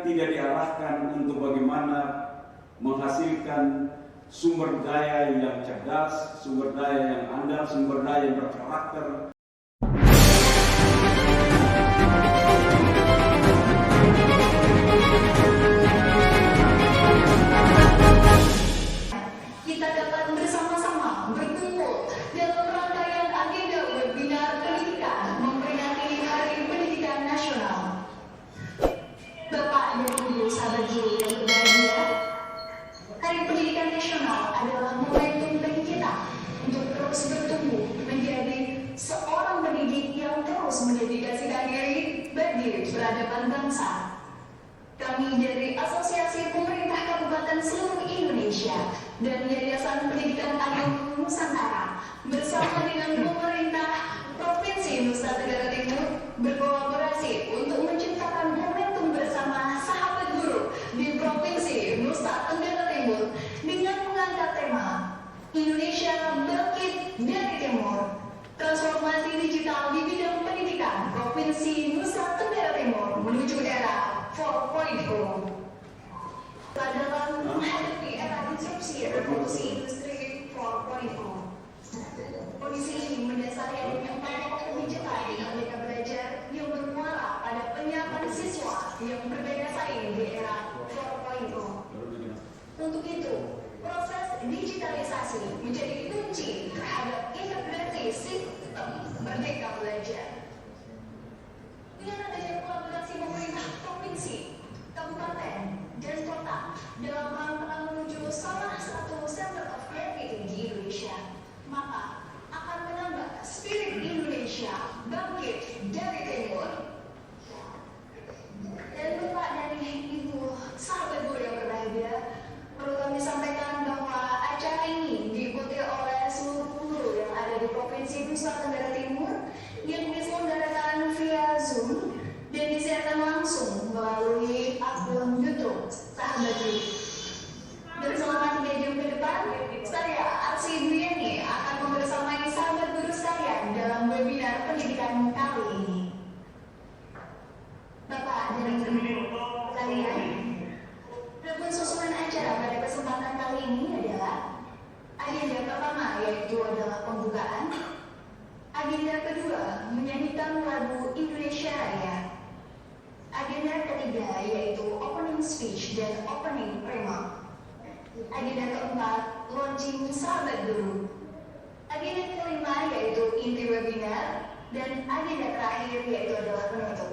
tidak diarahkan untuk bagaimana menghasilkan sumber daya yang cerdas, sumber daya yang andal, sumber daya yang berkarakter. Kita dapat bersama-sama berkumpul dalam rangkaian agenda webinar pendidikan memperingati Hari Pendidikan Nasional. Bapak dan Ibu sahabat guru yang berbahagia, Hari Pendidikan Nasional adalah momentum bagi kita untuk terus bertumbuh menjadi seorang pendidik yang terus mendedikasikan diri bagi peradaban bangsa. Kami dari Asosiasi Pemerintah Kabupaten seluruh Indonesia dan Yayasan Pendidikan Agama Nusantara bersama dengan pemerintah Provinsi Nusa Tenggara Timur berkolaborasi untuk menciptakan momentum bersama sahabat guru di Provinsi Nusa Tenggara Timur dengan mengangkat tema Indonesia Bangkit dari Timur, transformasi digital di bidang pendidikan Provinsi Nusa Tenggara Timur menuju era 4.0. Dalam menghadapi era disrupsi revolusi industri 4.0, kondisi ini mendasari adanya 4 pokok digital di Merdeka Belajar yang bermuara pada penyiapan siswa yang berdaya saing di era 4.0. Untuk itu, proses digitalisasi menjadi kunci terhadap integrasi sistem Merdeka Belajar. Dengan adanya kolaborasi pemerintah provinsi, kabupaten, dan kota dalam rangka menuju salah satu center of gravity di Indonesia, maka akan menambah spirit Indonesia bangkit dari timur. Dan Bapak dan Ibu sahabat guru yang berbahagia, perlu kami sampaikan bahwa acara ini diikuti oleh seluruh guru yang ada di Provinsi Nusa Tenggara Timur yang diselenggarakan via Zoom dan disiarkan langsung melalui akun YouTube sahabat guru. Dan selama 3 jam ke depan, saya Arsi Duyani akan membersamai sahabat guru sekalian dalam webinar pendidikan kali ini. Bapak dan Ibu sekalian, rukun susunan acara pada kesempatan kali ini adalah agenda pertama yaitu adalah pembukaan, agenda kedua menyanyikan lagu Indonesia Raya, agenda ketiga yaitu opening speech dan opening remark, agenda keempat launching sahabat guru, agenda kelima yaitu inti webinar, dan agenda terakhir yaitu adalah penutup.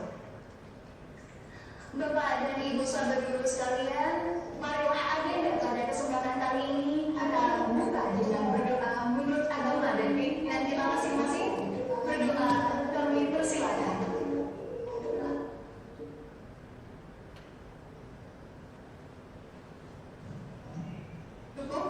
Bapak dan Ibu sahabat guru sekalian, marilah agenda pada kesempatan kali ini akan buka dengan berdoa menurut agama dan pimpinan kita masing-masing. Berdoa kami persilakan. Cukup?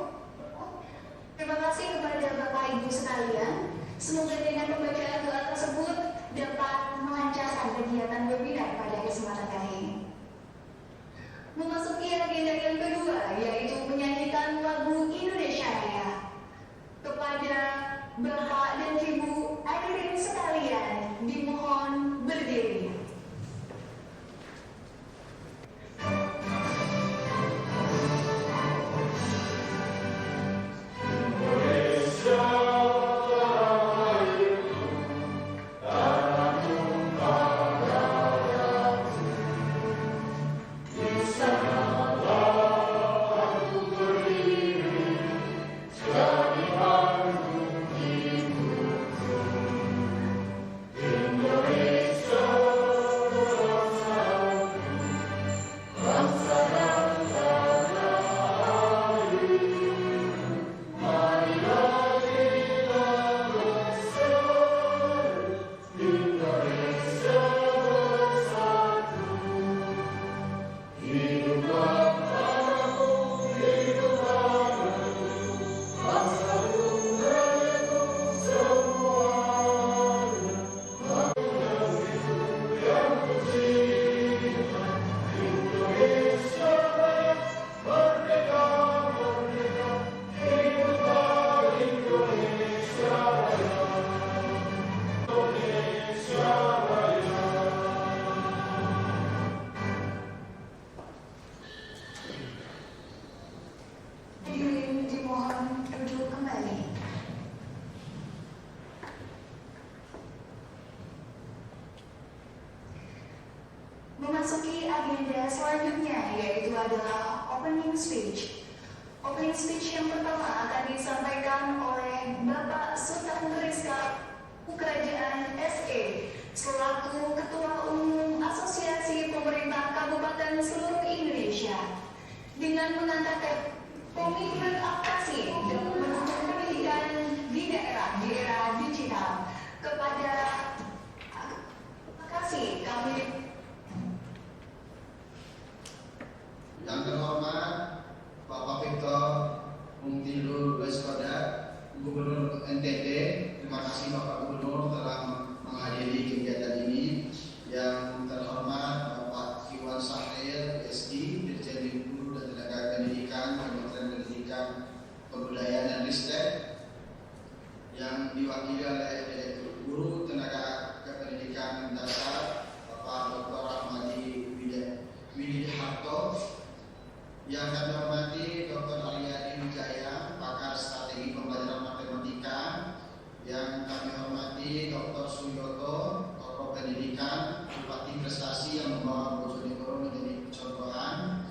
Terima kasih kepada Bapak Ibu sekalian. Semoga dengan pembacaan doa tersebut dapat melancarkan kegiatan webinar pada kesempatan kali ini. Memasuki agenda yang kedua yaitu menyanyikan lagu memasuki agenda selanjutnya, yaitu adalah opening speech. Opening speech yang pertama akan disampaikan oleh Bapak Sultan Rizka Kerajaan SE selaku Ketua Umum Asosiasi Pemerintah Kabupaten seluruh Indonesia dengan mengatakan komitmen APKASI dalam mendukung pendidikan di daerah digital kepada APKASI kami. Yang terhormat Bapak Victor Mungtilul Weskoda, Gubernur NTT. Terima kasih Bapak Gubernur telah menghadiri kegiatan ini. Yang terhormat Bapak Iwan Sahril, SD, Dirjen Guru dan Tenaga Pendidikan, Kementerian Pendidikan, Kebudayaan dan Ristek, yang diwakili oleh Direktur Guru Tenaga Kependidikan Dasar Bapak Dr. Ahmadi Widiharto, yang kami hormati Dr. Aryadi Wijaya, pakar strategi pembelajaran matematika, yang kami hormati Dr. Suyoto, tokoh pendidikan, bupati prestasi yang membawa Bojonegoro menjadi contohan,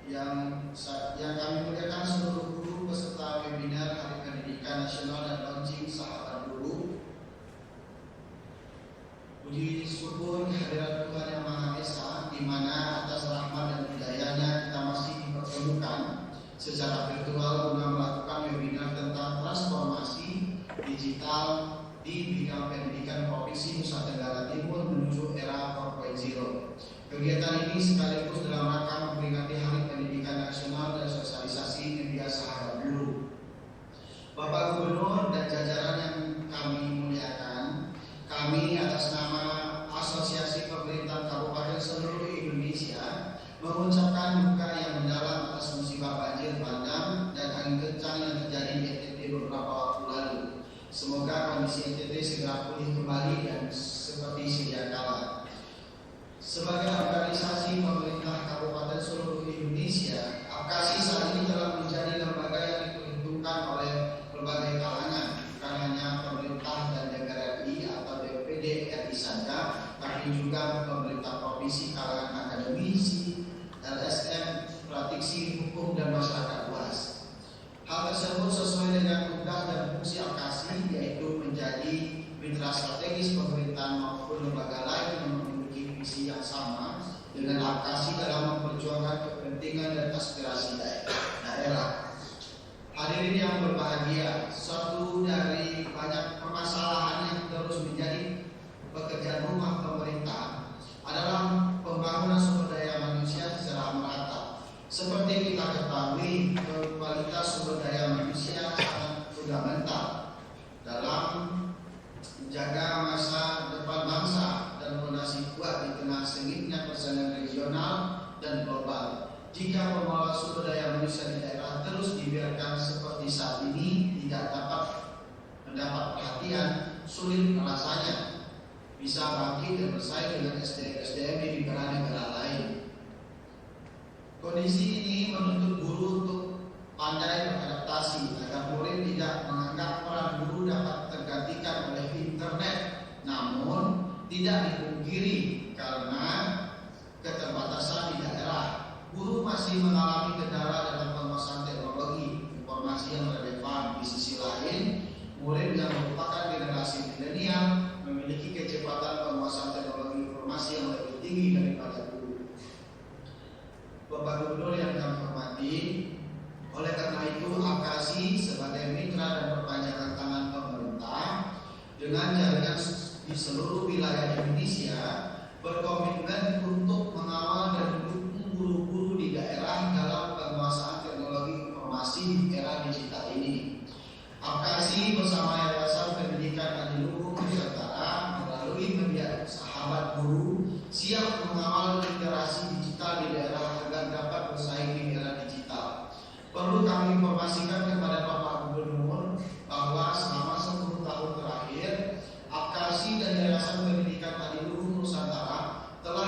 yang kami muliakan seluruh guru peserta webinar Hari Pendidikan Nasional dan launching Sahabat Guru. Puji syukur kehadiran Tuhan Yang Maha Esa, di mana atas rahmat dan hidayahnya kita masih dipertemukan secara virtual guna melakukan webinar tentang transformasi digital di bidang pendidikan Provinsi Nusa Tenggara Timur menuju era 4.0. Kegiatan ini sekaligus dalam rangka memperingati Hari Pendidikan Nasional dan sosialisasi media Sahabat Guru. Bapak Gubernur dan jajaran yang kami muliakan, kami atas nama Asosiasi Pemerintah Kabupaten seluruh Indonesia mengucapkan duka yang mendalam atas musibah banjir bandang dan angin kencang yang terjadi di NTT beberapa waktu lalu. Semoga kondisi NTT segera pulih kembali dan seperti sedia kala. Sebagai organisasi pemerintah Kabupaten seluruh Indonesia, APKASI saat ini telah menjadi lembaga yang diperhitungkan oleh berbagai kalangan, bukan hanya pemerintah dan DPR RI atau DPD RI saja, tapi juga pemerintah provinsi, kalangan akademisi, LSM, praktisi hukum dan masyarakat luas. Hal tersebut sesuai dengan tugas dan fungsi APKASI, yaitu menjadi mitra strategis pemerintahan maupun lembaga lain yang memiliki visi yang sama dengan APKASI dalam memperjuangkan kepentingan dan aspirasi daerah. Hadirin yang berbahagia, suatu dari banyak permasalahan yang terus menjadi pekerjaan rumah pemerintah adalah pembangunan sumber daya manusia secara merata. Seperti kita ketahui, kualitas sumber daya manusia sangat fundamental dalam menjaga masa depan bangsa dan fondasi kuat di tengah sengitnya persaingan regional dan global. Jika pengelola sumber daya manusia di daerah terus dibiarkan seperti saat ini, tidak dapat mendapat perhatian, sulit rasanya bisa bangkit dan bersaing dengan SDM di negara-negara lain. Kondisi ini menuntut guru untuk pandai beradaptasi agar murid tidak menganggap peran guru dapat tergantikan oleh internet. Namun tidak dipungkiri karena keterbatasan di daerah, guru masih mengalami kendala dalam penguasaan teknologi informasi yang relevan. Di sisi lain, murid yang merupakan generasi milenial memiliki kecepatan penguasaan teknologi informasi yang lebih tinggi daripada guru. Bapak Gubernur yang kami hormati, oleh karena itu APKASI sebagai mitra dan perpanjangan tangan pemerintah dengan jaringan di seluruh wilayah Indonesia berkomitmen untuk mengawal dan mendukung guru-guru di daerah dalam penguasaan teknologi informasi di era digital ini. APKASI bersama Yayasan Pendidikan Adiluhung Nusantara melalui media Sahabat Guru siap mengawal literasi digital di daerah agar dapat bersaing di era digital. Perlu kami informasikan kepada Bapak Gubernur bahwa selama 10 tahun terakhir APKASI dan Yayasan Pendidikan Adiluhung Nusantara telah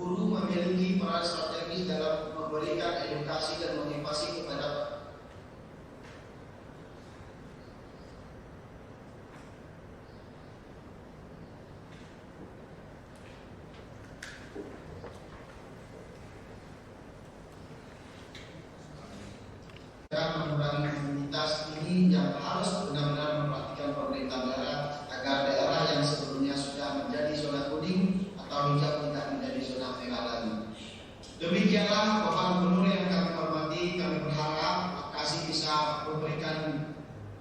guru memiliki peran strategis dalam memberikan edukasi dan motivasi kepada mengurangi komunitas ini yang harus benar-benar memperhatikan pemerintah daerah agar daerah yang sebelumnya sudah menjadi zona kuning atau hijau tidak menjadi zona merah lagi. Demikianlah Bapak Gubernur yang kami hormati, kami berharap Kasih bisa memberikan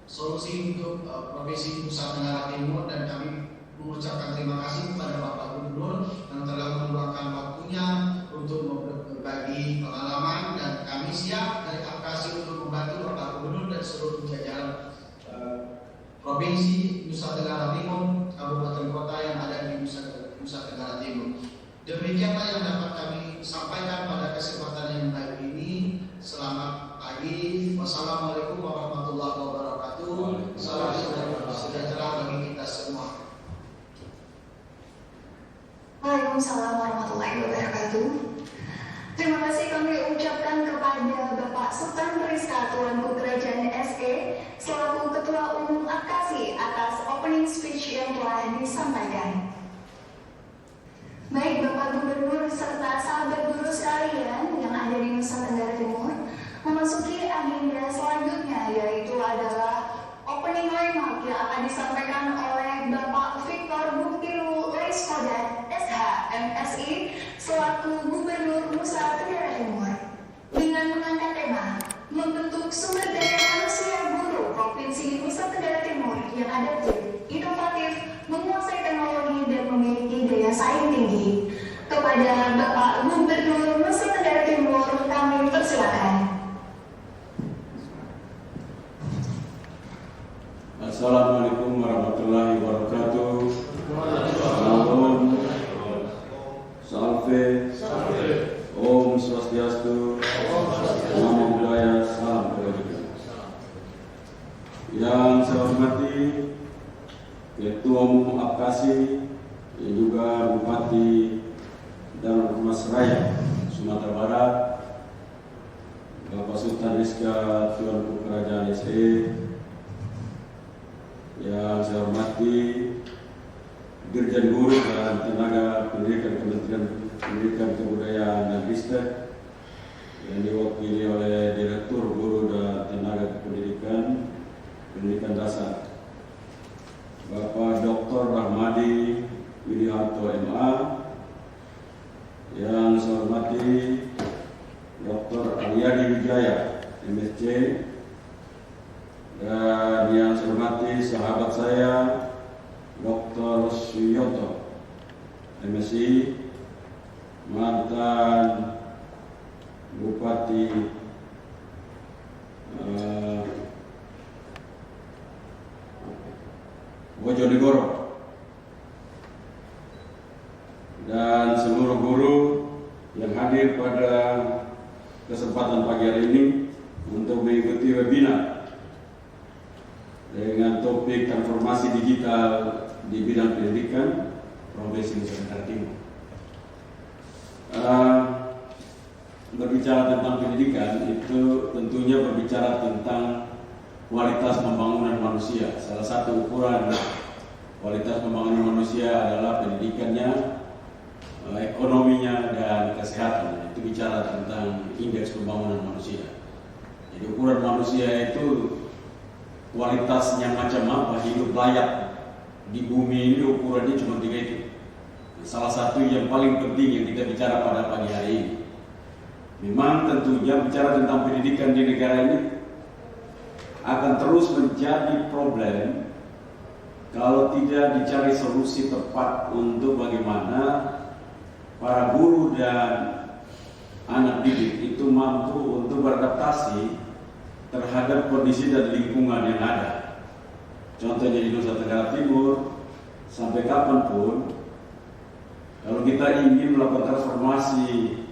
solusi untuk Provinsi Nusa Tenggara Timur, dan kami mengucapkan terima kasih kepada Bapak Gubernur yang telah meluangkan waktunya untuk berbagi pengalaman, dan kami siap dari Apkasi untuk membantu Bapak Gubernur dan seluruh jajaran Provinsi Nusa Tenggara Timur, kabupaten kota yang ada di Nusa Tenggara Timur. Demikianlah yang dapat kami sampaikan pada kesempatan yang baik ini. Selamat pagi. Wassalamualaikum warahmatullahi wabarakatuh. Salam sejahtera bagi kita semua. Waalaikumsalam warahmatullahi wabarakatuh. Terima kasih kami ucapkan kepada Bapak Sultan Rizka Tuanku Kerajaan SE selaku Ketua Umum Apkasi atas opening speech yang telah disampaikan. Baik Bapak Gubernur serta sahabat guru sekalian yang ada di Nusa Tenggara Timur, memasuki agenda selanjutnya, yaitu adalah opening remark yang akan disampaikan oleh Bapak Victor Buktilu Leiskodat SH MSI selaku Gubernur Nusa Tenggara Timur dengan mengangkat tema membentuk sumber daya manusia guru Provinsi Nusa Tenggara Timur yang adaptif, inovatif, menguasai teknologi dan memiliki daya saing tinggi. Kepada Bapak Gubernur Nusa Tenggara Timur kami persilakan. Assalamualaikum warahmatullahi wabarakatuh. Salam, salve, Om Swastiastu, Namo Buddhaya, salam kebajikan. Yang saya hormati Ketua Umum Apkasi, yang juga Bupati dan Mas Raya Sumatera Barat, Bapak Sultan Rizka Tuanku Kerajaan SE, yang saya hormati Dirjen Guru dan Tenaga Pendidikan Kementerian Pendidikan Kebudayaan dan Ristek yang diwakili oleh Direktur Guru dan Tenaga Pendidikan Dasar Bapak Dr. Rahmadi Widiharto MA, yang saya hormati Dr. Aryadi Wijaya MSc, dan yang saya hormati sahabat saya Dr. Suyoto MSI, mantan Bupati Bojonegoro, dan seluruh guru yang hadir pada kesempatan pagi hari ini untuk mengikuti webinar dengan topik transformasi digital di bidang pendidikan Provinsi Nusa Tenggara Timur. Berbicara tentang pendidikan itu tentunya berbicara tentang kualitas pembangunan manusia. Salah satu ukuran kualitas pembangunan manusia adalah pendidikannya, ekonominya, dan kesehatan. Itu bicara tentang indeks pembangunan manusia. Jadi ukuran manusia itu kualitasnya macam apa, hidup layak di bumi ini ukurannya cuma 3 itu. Salah satu yang paling penting yang kita bicara pada pagi hari ini. Memang tentunya bicara tentang pendidikan di negara ini akan terus menjadi problem kalau tidak dicari solusi tepat untuk bagaimana para guru dan anak didik itu mampu untuk beradaptasi terhadap kondisi dan lingkungan yang ada. Contohnya di Nusa Tenggara Timur, sampai kapanpun kalau kita ingin melakukan transformasi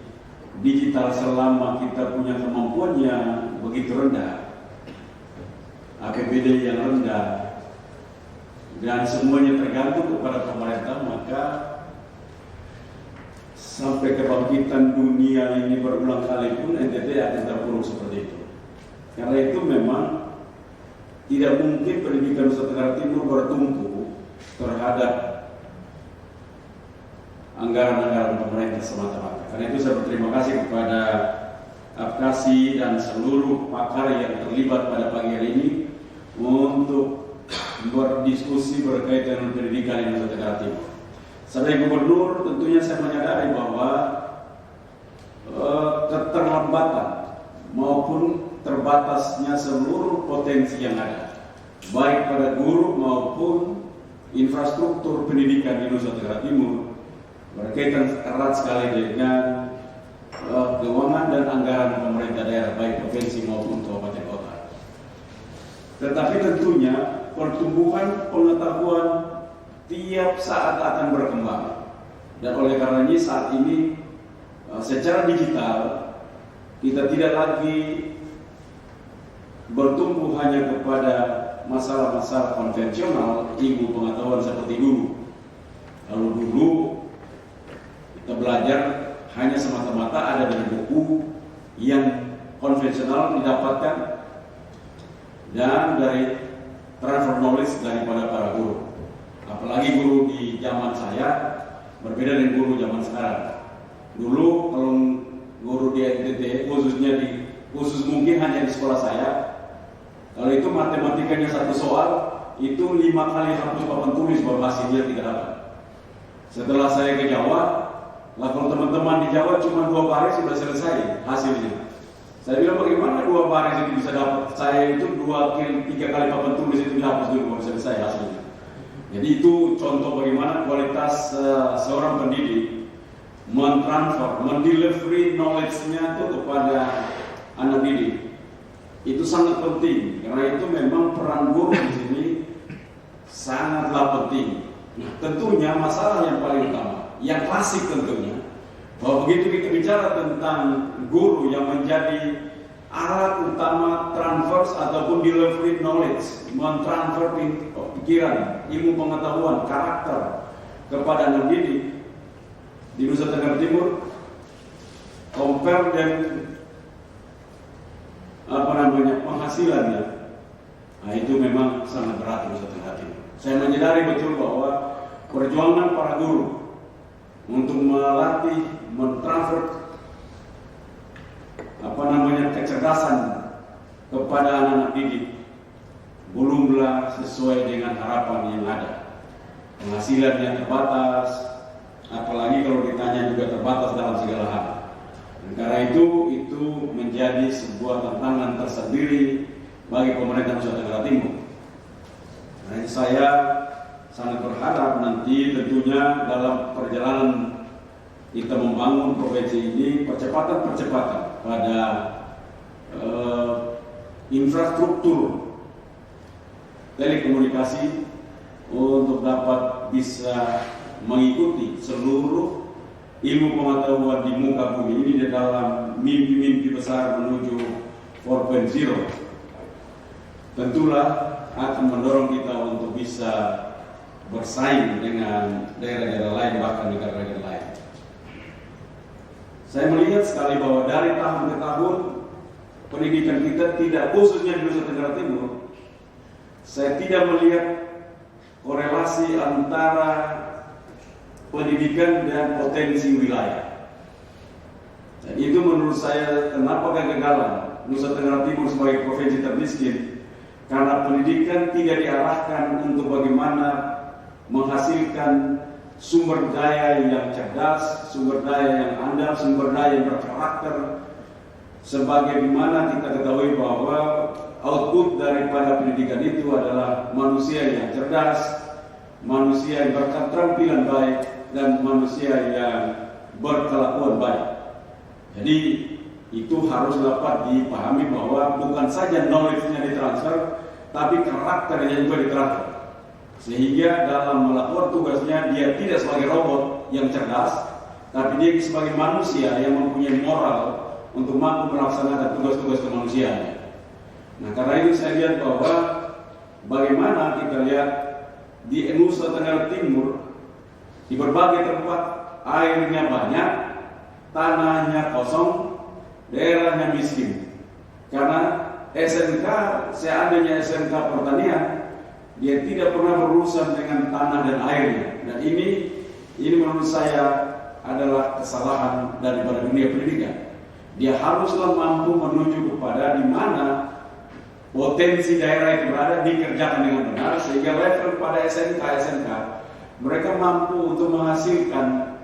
digital selama kita punya kemampuan yang begitu rendah, APBD yang rendah, dan semuanya tergantung kepada pemerintah, maka sampai kebangkitan dunia ini berulang kali pun NTT akan terpuruk seperti itu. Karena itu memang tidak mungkin pendidikan Nusa Tenggara Timur bertumpu terhadap anggaran-anggaran pemerintah semata-mata. Karena itu saya berterima kasih kepada Apkasi dan seluruh pakar yang terlibat pada pagi hari ini untuk berdiskusi berkaitan dengan pendidikan di Nusa Tenggara Timur. Sebagai gubernur, tentunya saya menyadari bahwa keterlambatan maupun terbatasnya seluruh potensi yang ada, baik pada guru maupun infrastruktur pendidikan di Nusa Tenggara Timur, berkaitan erat sekali dengan keuangan dan anggaran pemerintah daerah, baik provinsi maupun kabupaten kota. Tetapi tentunya pertumbuhan pengetahuan tiap saat akan berkembang, dan oleh karenanya saat ini secara digital kita tidak lagi bertumbuh hanya kepada masalah-masalah konvensional ilmu pengetahuan seperti dulu. Kalau dulu kita belajar hanya semata-mata ada dari buku yang konvensional didapatkan dan dari transfer knowledge daripada para guru. Apalagi guru di zaman saya berbeda dengan guru zaman sekarang. Dulu kalau guru di NTT khusus mungkin hanya di sekolah saya, kalau itu matematikanya satu soal itu 5 kali hapus papan tulis baru hasilnya tidak dapat. Setelah saya ke Jawa, kalau teman-teman di Jawa cuma 2 baris sudah selesai hasilnya. Saya bilang bagaimana 2 baris itu bisa dapat? Saya itu 3 kali papan tulis itu dihapus dulu baru selesai hasilnya. Jadi itu contoh bagaimana kualitas seorang pendidik mentransfer, mendelivery knowledge-nya itu kepada anak didik. Itu sangat penting, karena itu memang peran guru di sini sangatlah penting. Nah, tentunya masalah yang paling utama, yang klasik tentunya, bahwa begitu kita bicara tentang guru yang menjadi alat utama transfer ataupun delivery knowledge, mentransfer pikiran, ilmu pengetahuan, karakter kepada anak didik di Nusa Tenggara Timur, compare dan penghasilannya, nah itu memang sangat berat di Nusa Tenggara Timur. Saya menyadari betul bahwa perjuangan para guru untuk melatih, mentransfer kecerdasan kepada anak-anak didik belumlah sesuai dengan harapan yang ada. Penghasilannya terbatas, apalagi kalau ditanya juga terbatas dalam segala hal. Dan karena itu menjadi sebuah tantangan tersendiri bagi pemerintah Nusa Tenggara Timur. Nah, saya sangat berharap nanti tentunya dalam perjalanan kita membangun provinsi ini percepatan pada infrastruktur telekomunikasi untuk dapat bisa mengikuti seluruh ilmu pengetahuan di muka bumi ini di dalam mimpi-mimpi besar menuju 4.0. Tentulah akan mendorong kita untuk bisa bersaing dengan daerah-daerah lain, bahkan negara-negara lain. Saya melihat sekali bahwa dari tahun ke tahun pendidikan kita tidak, khususnya di Nusa Tenggara Timur, saya tidak melihat korelasi antara pendidikan dan potensi wilayah. Dan itu menurut saya kenapa kegagalan Nusa Tenggara Timur sebagai provinsi termiskin, karena pendidikan tidak diarahkan untuk bagaimana menghasilkan sumber daya yang cerdas, sumber daya yang andal, sumber daya yang berkarakter. Sebagaimana kita ketahui bahwa output daripada pendidikan itu adalah manusia yang cerdas, manusia yang berketerampilan baik, dan manusia yang berkelakuan baik. Jadi itu harus dapat dipahami bahwa bukan saja knowledge-nya ditransfer, tapi karakternya juga ditransfer. Sehingga dalam melakukan tugasnya dia tidak sebagai robot yang cerdas, tapi dia sebagai manusia yang mempunyai moral untuk mampu melaksanakan tugas-tugas kemanusiaan. Nah, karena itu saya lihat bahwa bagaimana kita lihat di Nusa Tenggara Timur, di berbagai tempat airnya banyak, tanahnya kosong, daerahnya miskin. Karena SMK, seandainya SMK pertanian, dia tidak pernah berurusan dengan tanah dan airnya. Dan ini menurut saya adalah kesalahan daripada dunia pendidikan. Dia haruslah mampu menuju kepada di mana potensi daerah itu berada, dikerjakan dengan benar, sehingga level pada SMK mereka mampu untuk menghasilkan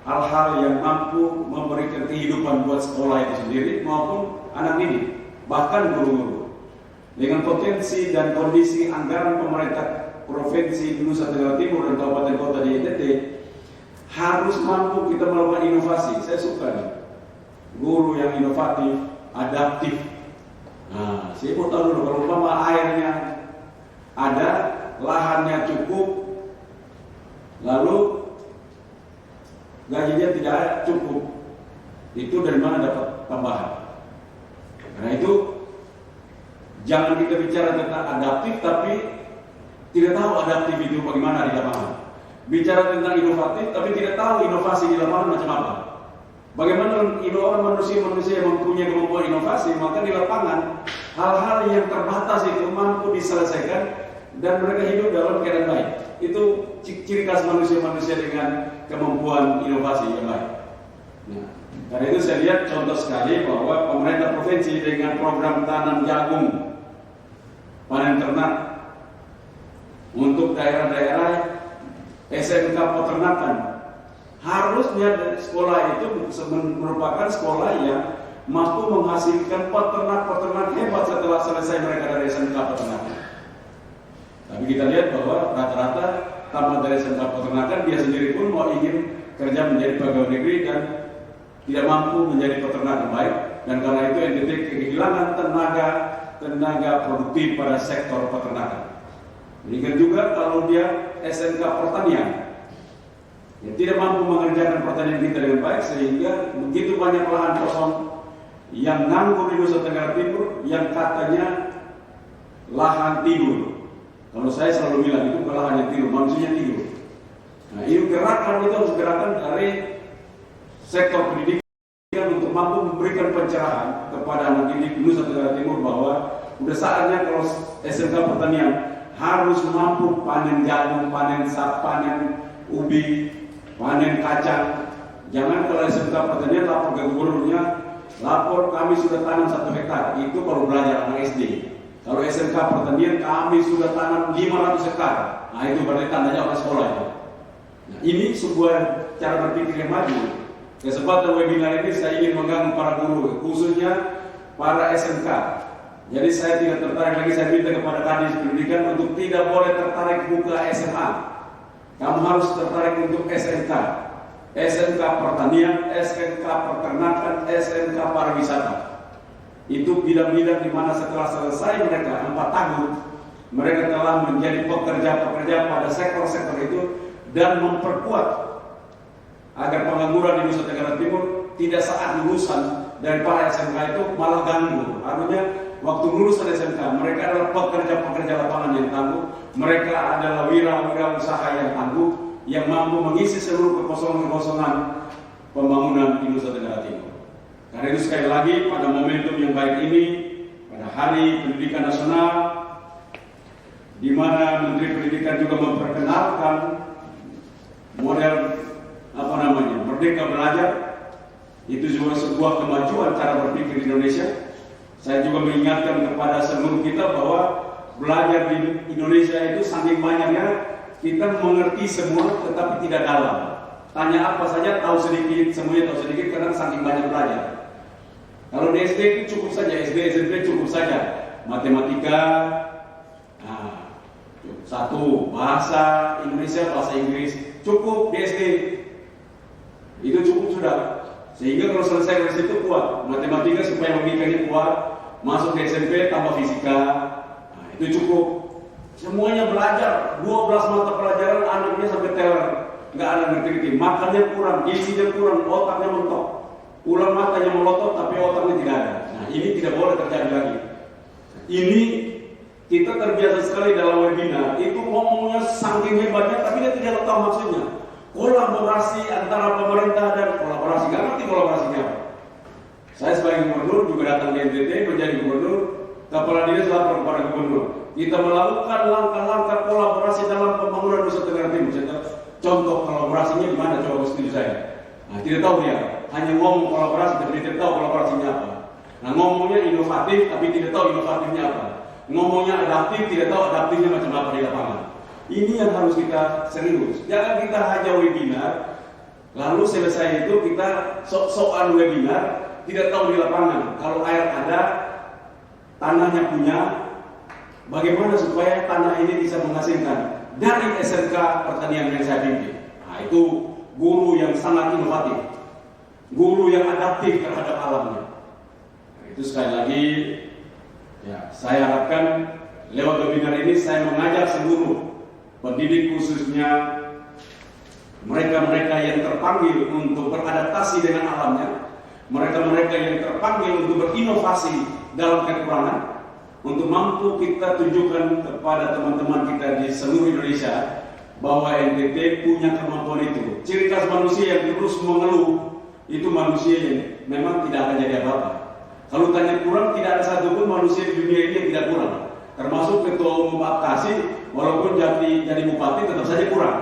hal-hal yang mampu memberikan kehidupan buat sekolah itu sendiri maupun anak didik, bahkan guru-guru. Dengan potensi dan kondisi anggaran pemerintah Provinsi Nusa Tenggara Timur dan Kabupaten Kota di NTT, harus mampu kita melakukan inovasi. Saya suka nih, guru yang inovatif, adaptif. Nah, saya mau tahu dulu, kalau umpama airnya ada, lahannya cukup, lalu gajinya tidak cukup, itu dari mana dapat tambahan? Karena itu jangan kita bicara tentang adaptif tapi tidak tahu adaptif itu bagaimana di lapangan. Bicara tentang inovatif tapi tidak tahu inovasi di lapangan macam apa. Bagaimana orang manusia yang mempunyai kemampuan inovasi, maka di lapangan hal-hal yang terbatas itu mampu diselesaikan dan mereka hidup dalam keadaan baik. Itu ciri khas manusia-manusia dengan kemampuan inovasi yang baik. Nah, karena itu saya lihat contoh sekali bahwa pemerintah provinsi dengan program tanam jagung panen ternak untuk daerah-daerah SMK peternakan, harusnya sekolah itu merupakan sekolah yang mampu menghasilkan peternak-peternak hebat setelah selesai mereka dari SMK peternakan. Tapi kita lihat bahwa rata-rata tamat dari SMK peternakan dia sendiri pun mau ingin kerja menjadi pegawai negeri dan tidak mampu menjadi peternak yang baik, dan karena itu NTT kehilangan tenaga produktif pada sektor peternakan. Demikian juga kalau dia SMK pertanian, yang tidak mampu mengerjakan pertanian kita dengan baik, sehingga begitu banyak lahan kosong yang nganggur di Nusa Tenggara Timur yang katanya lahan tidur. Kalau saya selalu bilang itu bukan lahan yang tidur, manusia tidur. Nah, ini gerakan itu harus gerakan dari sektor pendidikan untuk mampu memberikan pencerahan kepada anak didik Nusa Tenggara Timur bahwa sudah saatnya kalau SMK pertanian harus mampu panen jagung, panen sap, panen ubi, panen kacang. Jangan kalau SMK pertanian lapor ke gubernurnya, lapor kami sudah tanam 1 hektar. Itu baru belajar anak SD. Kalau SMK pertanian kami sudah tanam 500 hektar. Nah, itu berarti tandanya orang sekolah itu. Nah, ini sebuah cara berpikir yang maju. Kesempatan webinar ini saya ingin mengganggu para guru, khususnya para SMK. Jadi saya tidak tertarik lagi, saya minta kepada Kadis Pendidikan untuk tidak boleh tertarik buka SMA. Kamu harus tertarik untuk SMK. SMK pertanian, SMK peternakan, SMK pariwisata. Itu bidang-bidang di mana setelah selesai mereka 4 tahun, mereka telah menjadi pekerja-pekerja pada sektor-sektor itu dan memperkuat agar pengangguran di Nusa Tenggara Timur tidak saat lulusan dari para SMK itu malah ganggu. Artinya waktu lulusan SMK mereka adalah pekerja-pekerja lapangan yang tangguh, mereka adalah wira-usaha yang tangguh yang mampu mengisi seluruh kekosongan-kekosongan pembangunan di Nusa Tenggara Timur. Karena itu sekali lagi pada momentum yang baik ini, pada Hari Pendidikan Nasional, di mana Menteri Pendidikan juga memperkenalkan model Merdeka Belajar, itu juga sebuah kemajuan cara berpikir di Indonesia. Saya juga mengingatkan kepada seluruh kita bahwa belajar di Indonesia itu saking banyaknya, kita mengerti semua tetapi tidak dalam. Tanya apa saja tahu sedikit, semuanya tahu sedikit karena saking banyak belajar. Kalau di SD itu cukup saja, SD, SMP cukup saja. Matematika, satu bahasa Indonesia, bahasa Inggris, cukup di SD. Itu cukup sudah. Sehingga kalau selesai dari situ kuat. Matematika supaya logikanya kuat, masuk di SMP tambah fisika, itu cukup. Semuanya belajar, 12 mata pelajaran anaknya sampai teler, nggak ada ngerti-ngerti. Makannya kurang, gizinya kurang, otaknya mentok. Ulang matanya melotot tapi otaknya tidak ada. Nah, ini tidak boleh terjadi lagi. Ini kita terbiasa sekali dalam webinar itu ngomongnya saking hebatnya tapi dia tidak tahu maksudnya. Kolaborasi antara pemerintah dan kolaborasi kolaborasi, nggak ngerti kolaborasinya apa. Saya sebagai gubernur juga datang di NTT menjadi gubernur, kepala dinas lapor kepada gubernur. Kita melakukan langkah-langkah kolaborasi dalam pembangunan Nusa Tenggara Timur. Contoh kolaborasinya di mana? Coba studi saya. Nah, tidak tahu dia, hanya ngomong kolaborasi tapi tidak tahu kolaborasinya apa. Nah, ngomongnya inovatif tapi tidak tahu inovatifnya apa. Ngomongnya adaptif tidak tahu adaptifnya macam apa di lapangan. Ini yang harus kita serius. Jangan kita hanya webinar, lalu selesai itu kita sok-sokan webinar, tidak tahu di lapangan. Kalau air ada, tanahnya punya, bagaimana supaya tanah ini bisa menghasilkan dari SMK pertanian yang saya pimpin. Nah, itu guru yang sangat inovatif, guru yang adaptif terhadap alamnya. Nah, itu sekali lagi, ya, saya harapkan lewat webinar ini saya mengajak seluruh pendidik, khususnya mereka-mereka yang terpanggil untuk beradaptasi dengan alamnya, mereka-mereka yang terpanggil untuk berinovasi dalam kekurangan, untuk mampu kita tunjukkan kepada teman-teman kita di seluruh Indonesia bahwa NTT punya kemampuan itu. Ciri khas manusia yang terus mengeluh itu manusia yang memang tidak akan jadi apa-apa. Kalau tanya kurang, tidak ada satupun manusia di dunia ini yang tidak kurang. Termasuk ketua umum Apkasi, walaupun jadi bupati tetap saja kurang.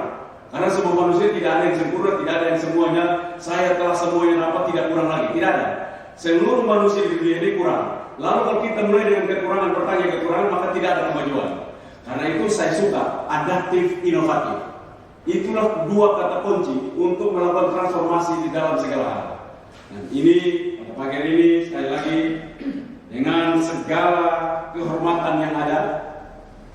Karena semua manusia tidak ada yang sempurna, tidak ada yang semuanya saya telah semuanya dapat, tidak kurang lagi, tidak ada. Seluruh manusia di dunia ini kurang. Lalu kalau kita mulai dengan kekurangan, bertanya kekurangan, maka tidak ada kemajuan. Karena itu saya suka adaptif, inovatif. Itulah dua kata kunci untuk melakukan transformasi di dalam segala hal. Dan ini pada pagi hari ini sekali lagi dengan segala kehormatan yang ada,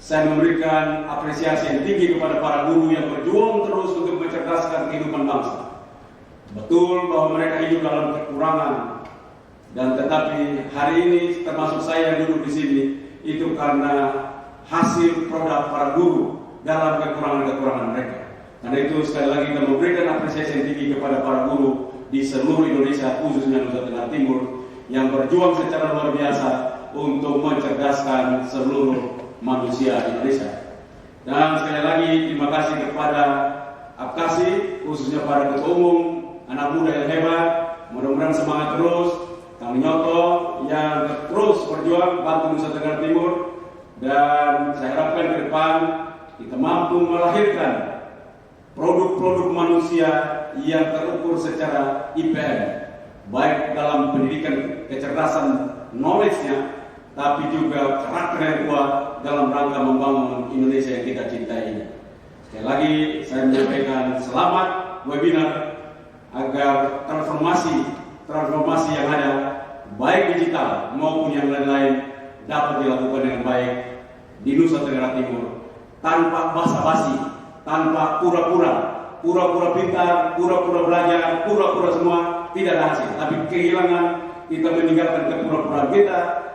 saya memberikan apresiasi yang tinggi kepada para guru yang berjuang terus untuk mencerdaskan kehidupan bangsa. Betul bahwa mereka hidup dalam kekurangan, dan tetapi hari ini termasuk saya yang duduk di sini itu karena hasil produk para guru dalam kekurangan-kekurangan mereka. Karena itu sekali lagi kita memberikan apresiasi yang tinggi kepada para guru di seluruh Indonesia, khususnya Nusa Tenggara Timur, yang berjuang secara luar biasa untuk mencerdaskan seluruh manusia Indonesia. Dan sekali lagi terima kasih kepada Apkasi, khususnya para ketua umum, anak muda yang hebat. Mudah-mudahan semangat terus. Kang Nyoto yang terus berjuang bantu Nusa Tenggara Timur, dan saya harapkan ke depan kita mampu melahirkan produk-produk manusia yang terukur secara IPM, baik dalam pendidikan kecerdasan knowledge-nya, tapi juga karakter yang kuat dalam rangka membangun Indonesia yang kita cintai ini. Sekali lagi saya menyampaikan selamat webinar agar transformasi yang ada, baik digital maupun yang lain-lain, dapat dilakukan dengan baik di Nusa Tenggara Timur tanpa basa-basi, tanpa pura-pura pintar, pura-pura belajar, pura-pura semua, tidak ada hasil. Tapi kehilangan, kita meninggalkan kepura-puraan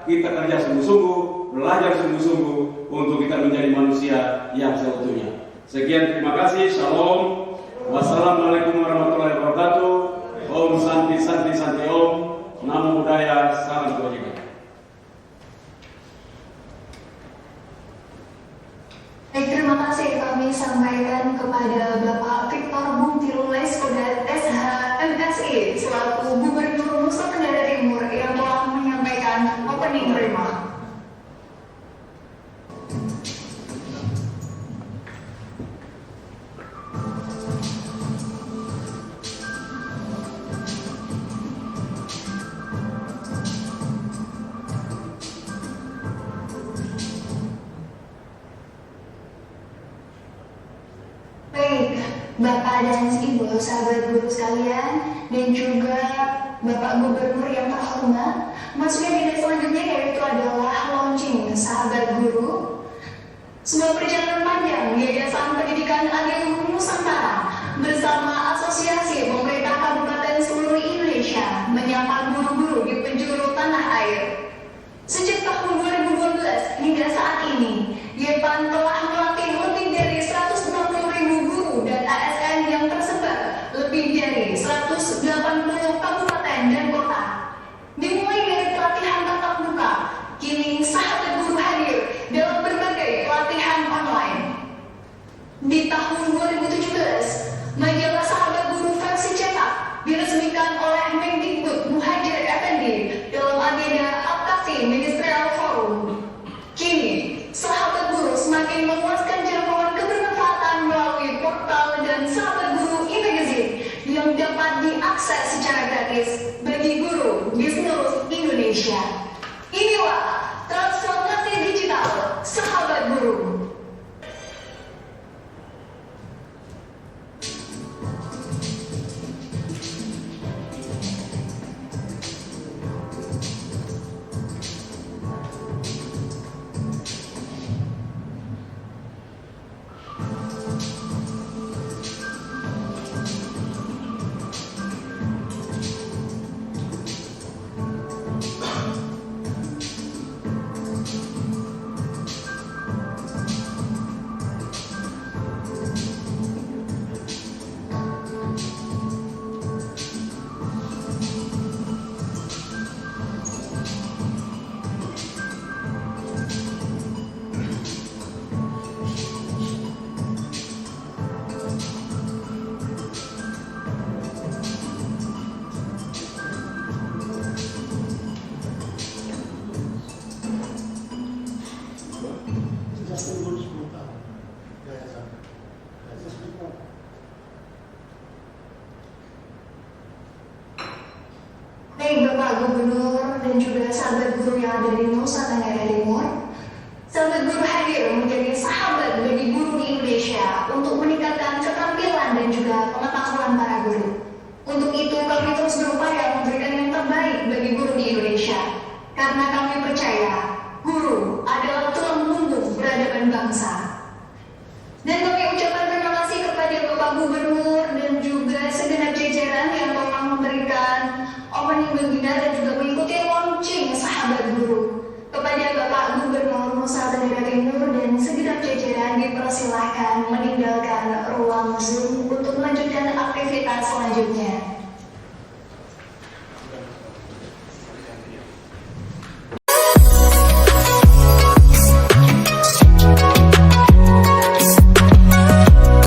kita kerja sungguh-sungguh, belajar sungguh-sungguh untuk kita menjadi manusia yang seutuhnya. Sekian, terima kasih. Shalom. Wassalamualaikum warahmatullahi wabarakatuh. Om Santi Santi Santi Om. Namo Buddhaya, salam kebajikan. Baik, terima kasih kami sampaikan kepada Bapak Victor Bung Tirulai Skoda SHMSI selaku Gubernur Nusa Tenggara Timur yang telah menyampaikan opening remark. Bapak dan Ibu, sahabat guru sekalian, dan juga Bapak Gubernur yang terhormat, masuk agenda selanjutnya yaitu adalah launching sahabat guru. Sebuah perjalanan panjang Yayasan Pendidikan Adiluhung Nusantara bersama Asosiasi Pemerintah Kabupaten seluruh Indonesia menyapa guru-guru di penjuru tanah air. Sejak tahun 2012 hingga saat ini, YPAN telah melatih lebih dari 160.000 guru dan ASN yang tersebar lebih dari 180 kabupaten dan kota. Dimulai dari pelatihan tatap muka, kini sahabat guru hadir dalam berbagai pelatihan online. Di tahun 2017, majalah Sahabat Guru versi cetak diresmikan Baik Bapak Gubernur dan juga sahabat guru yang ada di Nusa Tenggara Timur, sahabat guru hadir menjadi sahabat bagi guru di Indonesia untuk meningkatkan keterampilan dan juga pengetahuan para guru. Untuk itu kami terus berupaya memberikan yang terbaik bagi guru di Indonesia, karena kami